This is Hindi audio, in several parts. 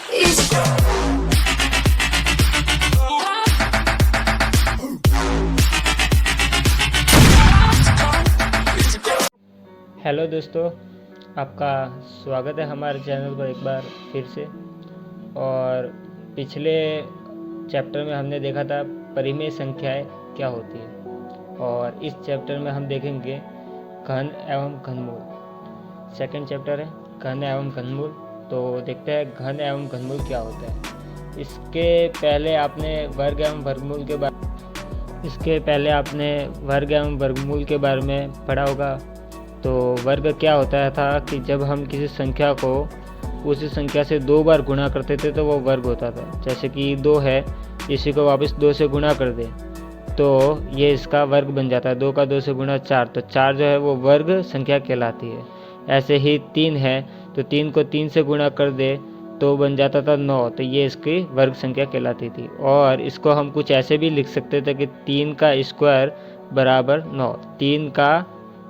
हेलो दोस्तों, आपका स्वागत है हमारे चैनल पर एक बार फिर से। और पिछले चैप्टर में हमने देखा था परिमेय संख्याएं क्या होती है, और इस चैप्टर में हम देखेंगे घन एवं घनमूल। सेकंड चैप्टर है घन एवं घनमूल। तो देखते हैं घन एवं घनमूल क्या होता है। इसके पहले आपने वर्ग एवं वर्गमूल के बारे में पढ़ा होगा। तो वर्ग क्या होता था कि जब हम किसी संख्या को उसी संख्या से 2 बार गुणा करते थे तो वो वर्ग होता था। जैसे कि 2 है, इसी को वापस 2 से गुणा कर दे तो ये इसका वर्ग बन जाता है। 2 का 2 से गुणा 4, तो 4 जो है वो वर्ग संख्या कहलाती है। ऐसे ही 3 है, तो 3 को 3 से गुणा कर दे तो बन जाता था 9, तो ये इसकी वर्ग संख्या कहलाती थी। और इसको हम कुछ ऐसे भी लिख सकते थे कि 3 का स्क्वायर बराबर 9। 3 का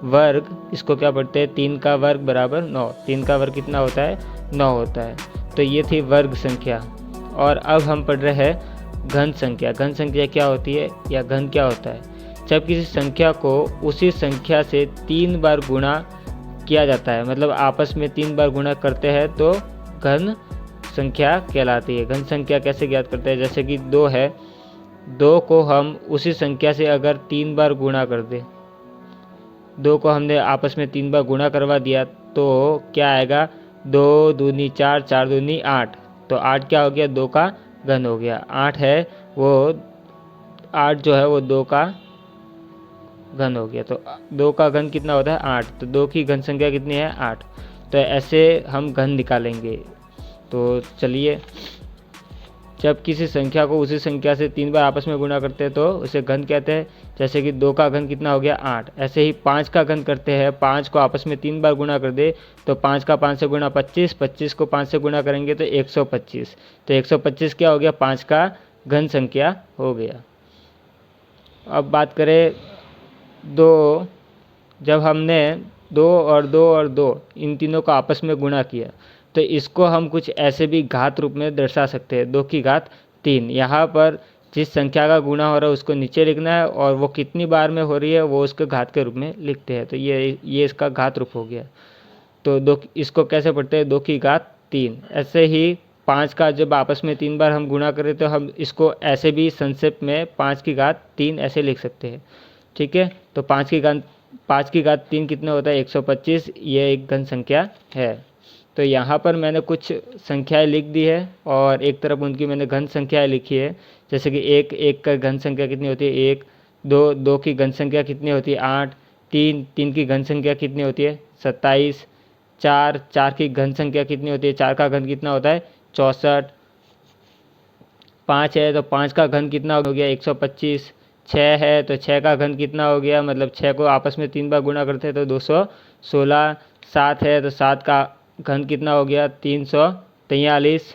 वर्ग, इसको क्या पढ़ते हैं, 3 का वर्ग बराबर 9। 3 का वर्ग कितना होता है, 9 होता है। तो ये थी वर्ग संख्या। और अब हम पढ़ रहे हैं घन संख्या। घन संख्या क्या होती है या घन क्या होता है? जब किसी संख्या को उसी संख्या से 3 बार गुणा किया जाता है, मतलब आपस में 3 बार गुणा करते हैं, तो घन संख्या कहलाती है। घन संख्या कैसे ज्ञात करते हैं? जैसे कि 2 है, 2 को हम उसी संख्या से अगर 3 बार गुणा कर दें, 2 को हमने आपस में 3 बार गुणा करवा दिया तो क्या आएगा, 2 दूनी 4, 4 दूनी 8। तो 8 क्या हो गया, 2 का घन हो गया। 8 है वो 8 जो है वो 2 का घन हो गया। तो 2 का घन कितना होता है, 8। तो 2 की घन संख्या कितनी है, 8। तो ऐसे हम घन निकालेंगे। तो चलिए, जब किसी संख्या को उसी संख्या से 3 बार आपस में गुणा करते हैं तो उसे घन कहते हैं। जैसे कि 2 का घन कितना हो गया, 8। ऐसे ही 5 का घन करते हैं। 5 को आपस में 3 बार गुणा कर दे तो 5 का 5 से गुणा 25, 25 को 5 से गुणा करेंगे तो 125। तो 125 क्या हो गया, 5 का घन संख्या हो गया। अब बात करें 2, जब हमने 2 और 2 और 2 इन तीनों को आपस में गुणा किया तो इसको हम कुछ ऐसे भी घात रूप में दर्शा सकते हैं, 2 की घात 3। यहाँ पर जिस संख्या का गुणा हो रहा है उसको नीचे लिखना है और वो कितनी बार में हो रही है वो उसके घात के रूप में लिखते हैं। तो ये इसका घात रूप हो गया। तो 2 इसको कैसे पढ़ते हैं, 2 की घात 3। ऐसे ही 5 का जब आपस में 3 बार हम गुणा करें तो हम इसको ऐसे भी संक्षेप में 5 की घात 3 ऐसे लिख सकते हैं। ठीक है, तो 5 की घात 3 कितने होता है, 125। ये एक घन संख्या है। तो यहाँ पर मैंने कुछ संख्याएं लिख दी है और एक तरफ उनकी मैंने घन संख्याएं लिखी है। जैसे कि 1 का घन संख्या कितनी होती है, 1। 2 की घन संख्या कितनी होती है, 8। 3 की घन संख्या कितनी होती है, 27। 4 की घन संख्या कितनी होती है, 4 का घन कितना होता है, 64। 5 है तो 5 का घन कितना हो गया, 125। 6 है तो 6 का घन कितना हो गया, मतलब 6 को आपस में 3 बार गुणा करते हैं तो 216। 7 है तो 7 का घन कितना हो गया, 343।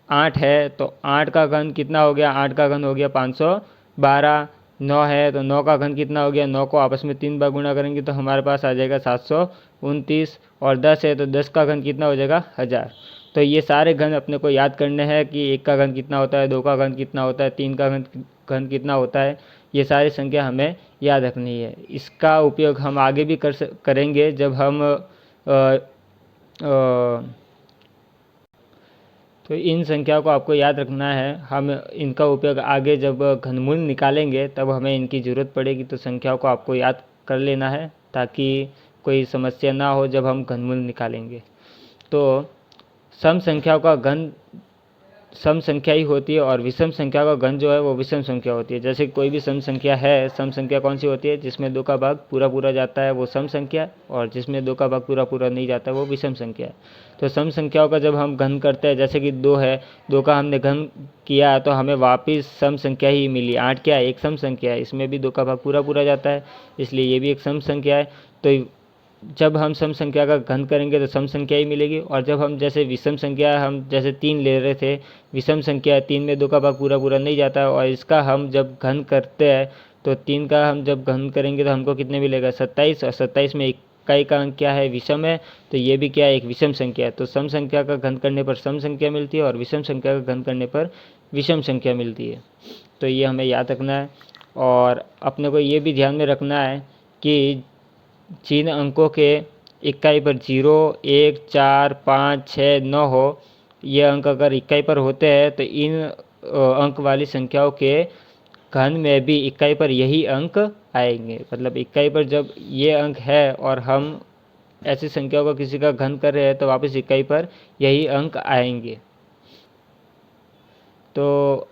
8 है तो 8 का घन कितना हो गया, 8 का घन हो गया 512। 9 है तो 9 का घन कितना हो गया, 9 को आपस में 3 बार गुणा करेंगे तो हमारे पास आ जाएगा 729। और 10 है तो 10 का घन कितना हो जाएगा, 1000। तो ये सारे घन अपने को याद करने हैं कि 1 का घन कितना होता है, 2 का घन कितना होता है, 3 का घन कितना होता है। ये सारी संख्या हमें याद रखनी है। इसका उपयोग हम आगे भी करेंगे जब हम तो इन संख्या को आपको याद रखना है। हम इनका उपयोग आगे जब घनमूल निकालेंगे तब हमें इनकी ज़रूरत पड़ेगी। तो संख्याओं को आपको याद कर लेना है ताकि कोई समस्या ना हो जब हम घनमूल निकालेंगे। तो सम संख्याओं का घन सम संख्या ही होती है और विषम संख्या का घन जो है वो विषम संख्या होती है। जैसे कोई भी सम संख्या है, सम संख्या कौन सी होती है, जिसमें 2 का भाग पूरा पूरा जाता है वो सम संख्या, और जिसमें 2 का भाग पूरा पूरा नहीं जाता है वो विषम संख्या है। तो सम संख्याओं का जब हम घन करते हैं, जैसे कि 2 है, 2 का हमने घन किया तो हमें वापस सम संख्या ही मिली। 8 क्या है, एक सम संख्या है, इसमें भी 2 का भाग पूरा पूरा जाता है, इसलिए ये भी एक सम संख्या है। तो जब हम सम संख्या का घन करेंगे तो सम संख्या ही मिलेगी। और जब हम जैसे विषम संख्या, हम जैसे 3 ले रहे थे, विषम संख्या 3 में 2 का भाग पूरा पूरा नहीं जाता है, और इसका हम जब घन करते हैं तो 3 का हम जब घन करेंगे तो हमको कितने मिलेगा, 27। और 27 में इकाई का अंक क्या है, विषम है, तो ये भी क्या है, एक विषम संख्या है। तो सम संख्या का घन करने पर सम संख्या मिलती है और विषम संख्या का घन करने पर विषम संख्या मिलती है। तो ये हमें याद रखना है। और अपने को ये भी ध्यान में रखना है कि जिन अंकों के इकाई पर 0, 1, 4, 5, 6, 9 हो, ये अंक अगर इकाई पर होते हैं तो इन अंक वाली संख्याओं के घन में भी इकाई पर यही अंक आएंगे। मतलब इकाई पर जब ये अंक है और हम ऐसी संख्याओं का किसी का घन कर रहे हैं तो वापस इकाई पर यही अंक आएंगे। तो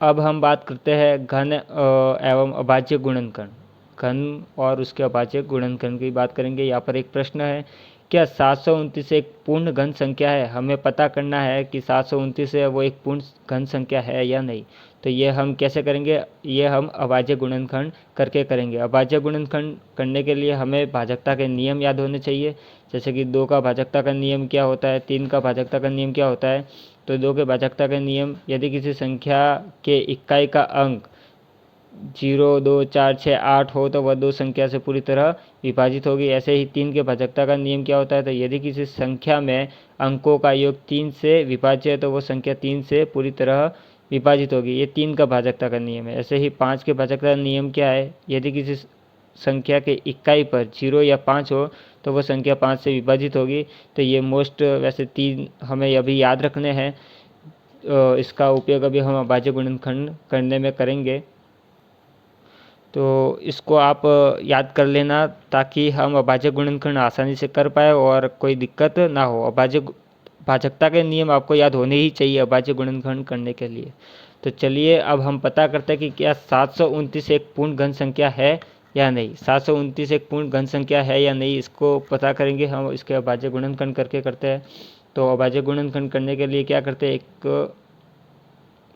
अब हम बात करते हैं घन एवं अभाज्य गुणनखंड। घन और उसके अभाज्य गुणनखंड की बात करेंगे। यहाँ पर एक प्रश्न है, क्या 729 एक पूर्ण घन संख्या है? हमें पता करना है कि 729 है वो एक पूर्ण घन संख्या है या नहीं। तो ये हम कैसे करेंगे, ये हम अभाज्य गुणनखंड करके करेंगे। अभाज्य गुणनखंड करने के लिए हमें भाजकता के नियम याद होने चाहिए। जैसे कि 2 का भाजकता का नियम क्या होता है, 3 का भाजकता का नियम क्या होता है। तो 2 के भाजकता का नियम, यदि किसी संख्या के इकाई का अंक 0, 2, 4, 6, 8 हो तो वह 2 संख्या से पूरी तरह विभाजित होगी। ऐसे ही 3 के भाजकता का नियम क्या होता है, तो यदि किसी संख्या में अंकों का योग 3 से विभाज्य है तो वो संख्या 3 से पूरी तरह विभाजित होगी। ये 3 का भाजकता का नियम है। ऐसे ही 5 के भाजकता का नियम क्या है, यदि किसी संख्या के इकाई पर 0 या 5 हो तो वह संख्या 5 से विभाजित होगी। तो ये मोस्ट वैसे 3 हमें अभी याद रखने हैं। इसका उपयोग अभी हम अभाज्य गुणनखंड करने में करेंगे। तो इसको आप याद कर लेना ताकि हम अभाज्य गुणनखंड आसानी से कर पाए और कोई दिक्कत ना हो। अभाज्य भाजकता के नियम आपको याद होने ही चाहिए अभाज्य गुणनखंड करने के लिए। तो चलिए अब हम पता करते हैं कि क्या 729 एक पूर्ण घन संख्या है या नहीं। 729 एक पूर्ण घन संख्या है या नहीं, इसको पता करेंगे हम इसके अभाज्य गुणनखंड करके करते हैं। तो अभाज्य गुणनखंड करने के लिए क्या करते हैं, एक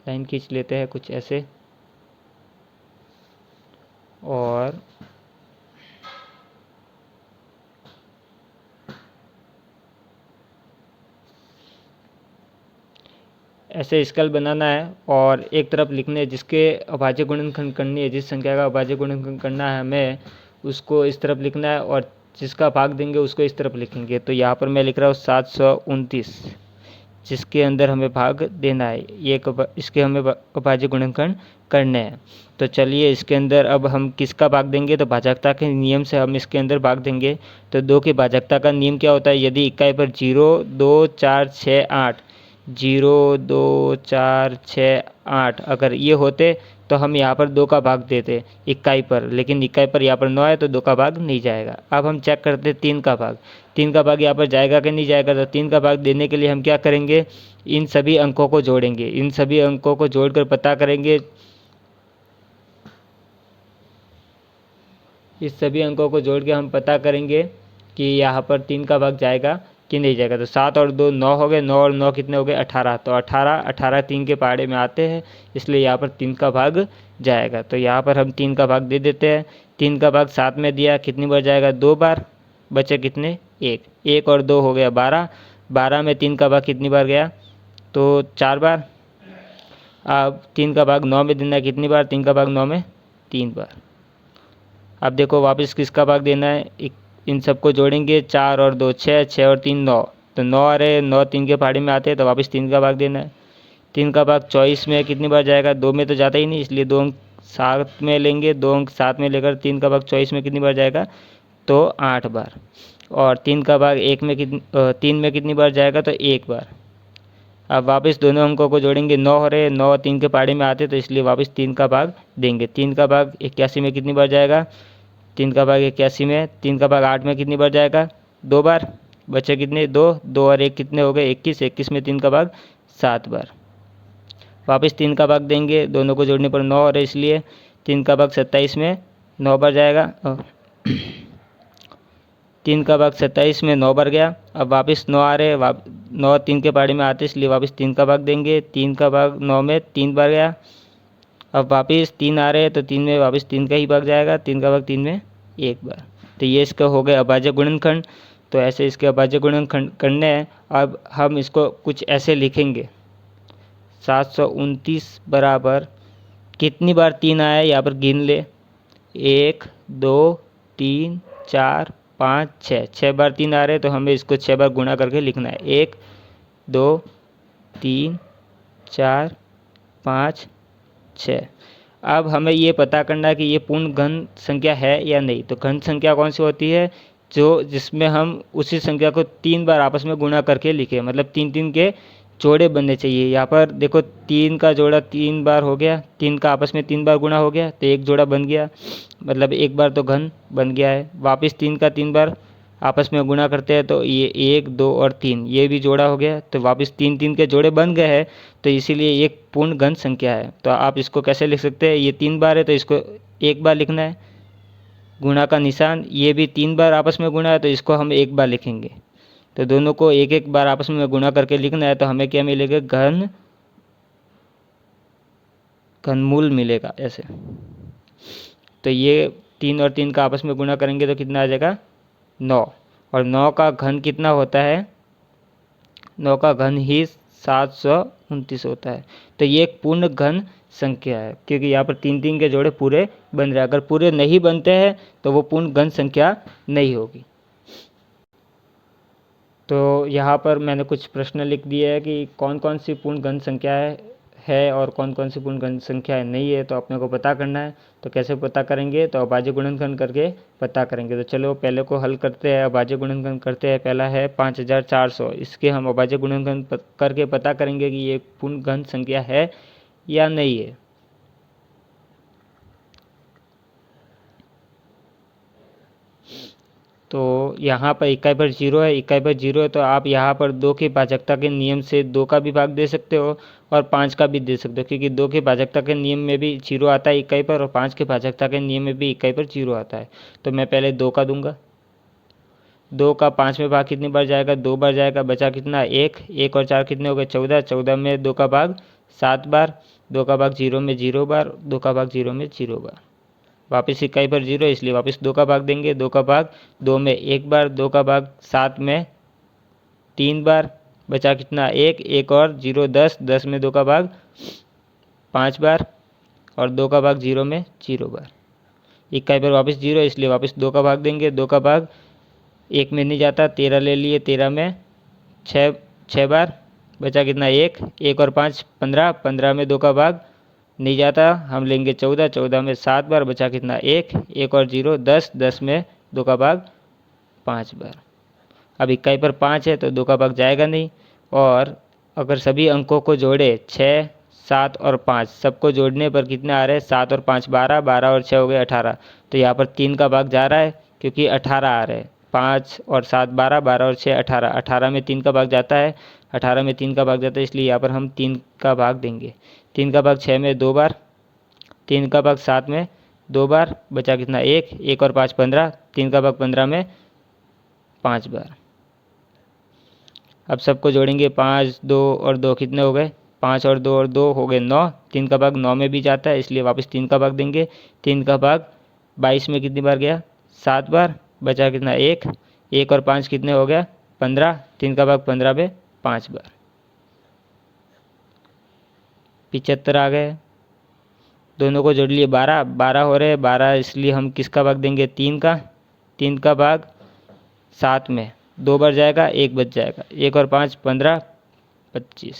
लाइन खींच लेते हैं कुछ ऐसे, और ऐसे स्केल बनाना है और एक तरफ लिखने जिसके अभाज्य गुणनखंड करनी है, जिस संख्या का अभाज्य गुणनखंड करना है हमें उसको इस तरफ लिखना है और जिसका भाग देंगे उसको इस तरफ लिखेंगे। तो यहाँ पर मैं लिख रहा हूँ 729, जिसके अंदर हमें भाग देना है, ये इसके हमें अभाज्य गुणनखंड करने हैं। तो चलिए इसके अंदर अब हम किसका भाग देंगे, तो भाजकता के नियम से हम इसके अंदर भाग देंगे। तो 2 के भाजकता का नियम क्या होता है, यदि इकाई पर 0, 2, 4, 6, 8 0, 2, 4, 6, 8 अगर ये होते तो हम यहाँ पर 2 का भाग देते इकाई पर, लेकिन इकाई पर यहाँ पर 9 है तो 2 का भाग नहीं जाएगा। अब हम चेक करते 3 का भाग, 3 का भाग यहाँ पर जाएगा कि नहीं जाएगा। तो 3 का भाग देने के लिए हम क्या करेंगे, इन सभी अंकों को जोड़ेंगे, इन सभी अंकों को जोड़कर पता करेंगे, इस सभी अंकों को जोड़ के हम पता करेंगे कि यहाँ पर 3 का भाग जाएगा कि नहीं जाएगा। तो 7 और 2 9 हो गए, 9 और 9 कितने हो गए 18। तो 18 3 के पहाड़े में आते हैं, इसलिए यहाँ पर 3 का भाग जाएगा। तो यहाँ पर हम 3 का भाग दे देते हैं। 3 का भाग 7 में दिया, कितनी बार जाएगा, 2 बार, बचे कितने 1, 1 और 2 हो गया 12, 12 में 3 का भाग कितनी बार गया, तो 4 बार। अब 3 का भाग 9 में देना है, कितनी बार, 3 का भाग 9 में 3 बार। अब देखो वापस किसका भाग देना है, इन सबको जोड़ेंगे, 4 और 2 6, 6 और 3 9, तो 9 आ रहे, 9 3 के पहाड़ी में आते हैं तो वापस 3 का भाग देना है। 3 का भाग 24 में कितनी बार जाएगा, 2 में तो जाता ही नहीं, इसलिए 2 अंक साथ में लेंगे, 2 अंक साथ में लेकर 3 का भाग 24 में कितनी बार जाएगा, तो 8 बार। और 3 का भाग 3 में कितनी बार जाएगा, तो 1 बार। अब वापस दोनों अंकों को जोड़ेंगे, 9 हो रहे, 9 3 के पहाड़ी में आते तो इसलिए वापस 3 का भाग देंगे। 3 का भाग 81 में कितनी बार जाएगा, 3 का भाग 81 में, 3 का भाग 8 में कितनी बार जाएगा, 2 बार, बचे कितने 2, 2 और 1 कितने हो गए 21, 21 में 3 का भाग 7 बार। वापस 3 का भाग देंगे, दोनों को जोड़ने पर 9 हो रहे, इसलिए 3 का भाग 27 में 9 बार जाएगा। 3 का भाग 27 में 9 बार गया। अब वापस 9 आ रहे, 9 3 के पहाड़ी में आते इसलिए वापस 3 का भाग देंगे। 3 का भाग 9 में 3 बार गया। अब वापस 3 आ रहे हैं तो 3 में वापस 3 का ही भाग जाएगा, 3 का भाग 3 में 1 बार। तो ये इसका हो गया अभाज्य गुणनखंड। तो ऐसे इसके अभाज्य गुणनखंड करने हैं। अब हम इसको कुछ ऐसे लिखेंगे, 729 बराबर कितनी बार 3 आया यहाँ पर गिन ले, 1 2 3 4 5 6, 6 बार 3 आ रहे हैं तो हमें इसको 6 बार गुणा करके लिखना है। 1 2 3 4 5 6। अब हमें ये पता करना है कि ये पूर्ण घन संख्या है या नहीं। तो घन संख्या कौन सी होती है, जो जिसमें हम उसी संख्या को 3 बार आपस में गुणा करके लिखें, मतलब 3 3 के जोड़े बनने चाहिए। यहाँ पर देखो 3 का जोड़ा 3 बार हो गया, 3 का आपस में 3 बार गुणा हो गया तो एक जोड़ा बन गया, मतलब एक बार तो घन बन गया है। वापस 3 का 3 बार आपस में गुणा करते हैं तो ये 1 2 और 3 ये भी जोड़ा हो गया, तो वापस 3 3 के जोड़े बन गए हैं, तो इसीलिए एक पूर्ण घन संख्या है। तो आप इसको कैसे लिख सकते हैं, ये 3 बार है तो इसको एक बार लिखना है, गुणा का निशान, ये भी 3 बार आपस में गुणा है तो इसको हम एक बार लिखेंगे। तो दोनों को एक एक बार आपस में गुणा करके लिखना है, तो हमें क्या मिलेगा, घनमूल मिलेगा ऐसे। तो ये 3 और 3 का आपस में गुणा करेंगे तो कितना आ जाएगा, 9। और 9 का घन कितना होता है, 9 का घन ही 729 होता है। तो ये एक पूर्ण घन संख्या है, क्योंकि यहाँ पर 3 3 के जोड़े पूरे बन रहे हैं। अगर पूरे नहीं बनते हैं तो वो पूर्ण घन संख्या नहीं होगी। तो यहाँ पर मैंने कुछ प्रश्न लिख दिए हैं कि कौन कौन सी पूर्ण घन संख्या है और कौन कौन सी पूर्ण घन संख्या नहीं है, तो अपने को पता करना है। तो कैसे पता करेंगे, तो अभाज्य गुणनखंड करके पता करेंगे। तो चलो पहले को हल करते हैं, अभाज्य गुणनखंड करते हैं। पहला है 5400, इसके हम अभाज्य गुणनखंड करके पता करेंगे कि ये पूर्ण घन संख्या है या नहीं है। तो यहाँ पर इकाई पर 0 है, इकाई पर 0 है, तो आप यहाँ पर 2 की भाजकता के नियम से 2 का भी भाग दे सकते हो और 5 का भी दे सकते हो, क्योंकि 2 की भाजकता के नियम में भी 0 आता है इकाई पर, और 5 की भाजकता के नियम में भी इकाई पर 0 आता है। तो मैं पहले 2 का दूंगा, 2 का 5 में भाग कितनी बार जाएगा, 2 बार जाएगा, बचा कितना 1, 1 और 4 कितने हो गए 14, 14 में 2 का भाग 7 बार, 2 का भाग 0 में 0 बार, 2 का भाग 0 में 0 बार। वापस इकाई पर 0 इसलिए वापस 2 का भाग देंगे, 2 का भाग 2 में 1 बार, 2 का भाग 7 में 3 बार, बचा कितना 1, 1 और 0 10, 10 में 2 का भाग 5 बार, और 2 का भाग 0 में 0 बार। इकाई पर वापस 0 इसलिए वापस 2 का भाग देंगे, 2 का भाग 1 में नहीं जाता, 13 ले लिए, 13 में 6 बार, बचा कितना 1, 1 और 5 15, 15 में 2 का भाग नहीं जाता, हम लेंगे 14, 14 में 7 बार, बचा कितना 1, 1 और 0 10, 10 में 2 का भाग 5 बार। अब इकाई पर 5 है तो 2 का भाग जाएगा नहीं, और अगर सभी अंकों को जोड़े 6 7 और 5 सबको जोड़ने पर कितने आ रहे हैं, 7 और 5 12, 12 और 6 हो गए 18। तो यहाँ पर 3 का भाग जा रहा है क्योंकि 18 आ रहे हैं, 5 और 7 12, 12 और 6 18, 18 में 3 का भाग जाता है, 18 में 3 का भाग जाता है, इसलिए यहाँ पर हम 3 का भाग देंगे। 3 का भाग 6 में 2 बार, 3 का भाग 7 में 2 बार, बचा कितना 1, 1 और 5 15, 3 का भाग 15 में 5 बार। अब सबको जोड़ेंगे, 5 2 और 2 कितने हो गए, 5 और 2 और 2 हो गए 9, 3 का भाग 9 में भी जाता है इसलिए वापस 3 का भाग देंगे। 3 का भाग 22 में कितनी बार गया, 7 बार, बचा कितना 1, 1 और 5 कितने हो गया 15, 3 का भाग 15 में 5 बार, 75 आ गए। दोनों को जोड़ लिए 12, 12 हो रहे हैं, 12 इसलिए हम किसका भाग देंगे, 3 का भाग 7 में 2 बार जाएगा, 1 बच जाएगा, 1 और 5 15, 25।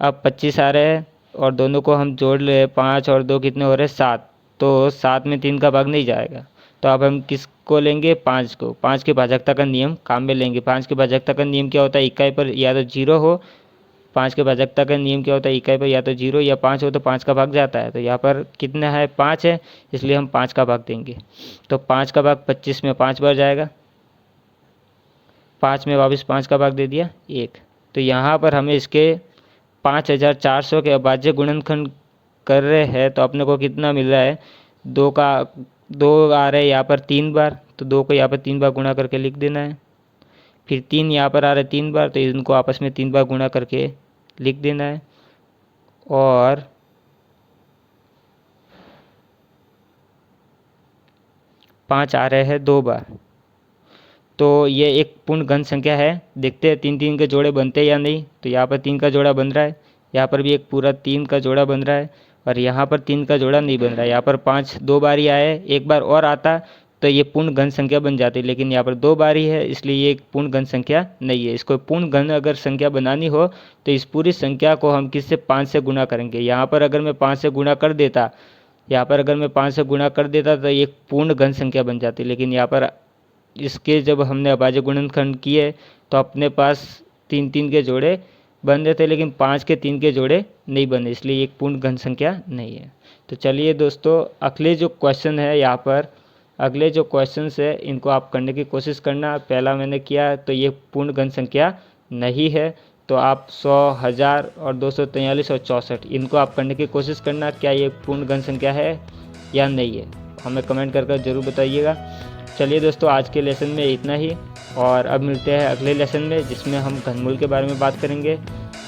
अब 25 आ रहे हैं और दोनों को हम जोड़ ले, 5 और 2 कितने हो रहे हैं 7, तो 7 में 3 का भाग नहीं जाएगा, तो अब हम किसको लेंगे, 5 को। 5 की भाजकता का नियम काम में लेंगे। 5 की भाजकता का नियम क्या होता है, इकाई पर या तो 0 हो, 5 के भाजकता का नियम क्या होता है, इकाई पर या तो 0 या 5 हो तो 5 का भाग जाता है। तो यहाँ पर कितना है 5 है इसलिए हम 5 का भाग देंगे। तो 5 का भाग 25 में 5 बार जाएगा, 5 में वापस 5 का भाग दे दिया 1। तो यहाँ पर हमें इसके 5400 के अभाज्य गुणनखंड कर रहे हैं, तो अपने को कितना मिल रहा है, 2 आ रहे हैं यहाँ पर 3 बार, तो 2 को यहाँ पर 3 बार गुणा करके लिख देना है। फिर 3 यहाँ पर आ रहे 3 बार, तो इनको आपस में 3 बार गुणा करके लिख देना है। और 5 आ रहे हैं 2 बार, तो ये एक पूर्ण घन संख्या है। देखते हैं 3 3 के जोड़े बनते हैं या नहीं। तो यहाँ पर 3 का जोड़ा बन रहा है, यहाँ पर भी एक पूरा 3 का जोड़ा बन रहा है, और यहाँ पर 3 का जोड़ा नहीं बन रहा है। यहाँ पर 5 2 बार ही आया है, एक बार और आता तो ये पूर्ण घन संख्या बन जाती है, लेकिन यहाँ पर 2 बार ही है इसलिए ये एक पूर्ण घन संख्या नहीं है। इसको पूर्ण घन अगर संख्या बनानी हो तो इस पूरी संख्या को हम किससे 5 से गुणा करेंगे। यहाँ पर अगर मैं 5 से गुणा कर देता तो ये पूर्ण घन संख्या बन जाती, लेकिन यहाँ पर इसके जब हमने अभाज्य गुणनखंड किए तो अपने पास 3 के जोड़े बन रहे थे, लेकिन 5 के 3 के जोड़े नहीं बने, इसलिए एक पूर्ण घन संख्या नहीं है। तो चलिए दोस्तों, अगले जो क्वेश्चन है इनको आप करने की कोशिश करना। पहला मैंने किया तो ये पूर्ण घन संख्या नहीं है, तो आप 100, 1000 और 243 और 64 इनको आप करने की कोशिश करना, क्या ये पूर्ण घन संख्या है या नहीं है, हमें कमेंट कर ज़रूर बताइएगा। चलिए दोस्तों, आज के लेसन में इतना ही, और अब मिलते हैं अगले लेसन में जिसमें हम घनमूल के बारे में बात करेंगे।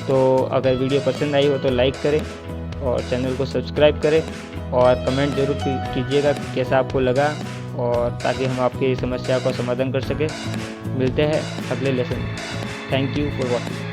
तो अगर वीडियो पसंद आई हो तो लाइक करें और चैनल को सब्सक्राइब करें और कमेंट ज़रूर कीजिएगा कैसा आपको लगा, और ताकि हम आपकी समस्या का समाधान कर सकें। मिलते हैं अगले लेसन में। Thank you for watching.